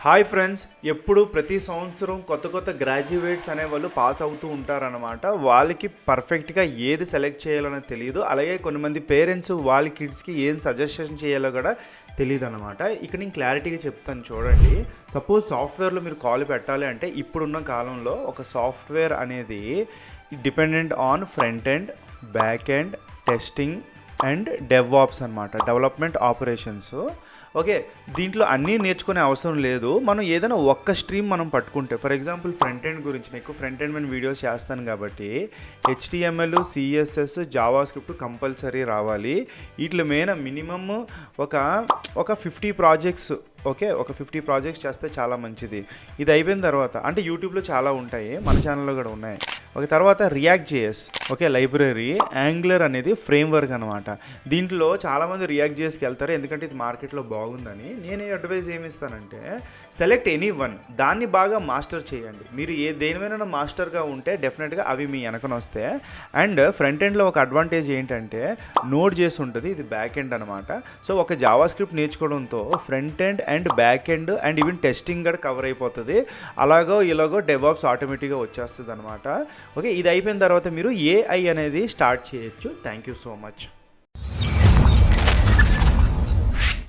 Hi friends, ఎప్పుడు ప్రతి సంవత్సరం కొత్త గ్రాడ్యుయేట్స్ అనేవాళ్ళు పాస్ అవుతూ ఉంటారనమాట. వాళ్ళకి పర్ఫెక్ట్గా ఏది సెలెక్ట్ చేయాలనో తెలియదు. అలాగే కొంతమంది పేరెంట్స్ వాళ్ళ కిడ్స్కి ఏం సజెషన్ చేయాలో కూడా తెలియదు అనమాట. ఇక్కడ నేను క్లారిటీగా చెప్తాను చూడండి. సపోజ్ సాఫ్ట్వేర్లో మీరు కాల్ పెట్టాలి అంటే ఇప్పుడున్న కాలంలో ఒక సాఫ్ట్వేర్ అనేది dependent on front end, back end, testing and DevOps అనమాట, డెవలప్మెంట్ ఆపరేషన్స్. ఓకే, దీంట్లో అన్నీ నేర్చుకునే అవసరం లేదు. మనం ఏదైనా ఒక్క స్ట్రీమ్ మనం పట్టుకుంటే, ఫర్ ఎగ్జాంపుల్ ఫ్రంట్ ఎండ్ గురించి నీకు ఫ్రంట్ ఎండ్ మీద వీడియోస్ చేస్తాను కాబట్టి HTML, CSS, Java script compulsory రావాలి. వీటిలో మినిమమ్ ఒక 50 ప్రాజెక్ట్స్, ఓకే, ఒక 50 ప్రాజెక్ట్స్ చేస్తే చాలా మంచిది. ఇది అయిపోయిన తర్వాత అంటే యూట్యూబ్లో చాలా ఉంటాయి, మన ఛానల్లో కూడా ఉన్నాయి. ఒక తర్వాత react JS, okay, library. Angular అనేది ఫ్రేమ్వర్క్ అనమాట. దీంట్లో చాలామంది రియాక్ట్ జేఎస్కి వెళ్తారు ఎందుకంటే ఇది మార్కెట్లో బాగుందని. నేను అడ్వైజ్ ఏమి ఇస్తానంటే సెలెక్ట్ ఎనీ వన్, దాన్ని బాగా మాస్టర్ చేయండి. మీరు దేనివైనా మాస్టర్గా ఉంటే డెఫినెట్గా అవి మీ వెనకన వస్తాయి. అండ్ ఫ్రంట్ ఎండ్లో ఒక అడ్వాంటేజ్ ఏంటంటే నోడ్ చేసి ఉంటుంది, ఇది బ్యాక్ ఎండ్ అనమాట. సో ఒక జావా స్క్రిప్ట్ నేర్చుకోవడంతో front end and back end and even testing కూడా కవర్ అయిపోతుంది. ఇలాగో డెవాప్స్ ఆటోమేటిక్గా వచ్చేస్తుంది అనమాట. ఓకే, ఇది అయిపోయిన తర్వాత మీరు AI అనేది స్టార్ట్ చేయొచ్చు. Thank you so much.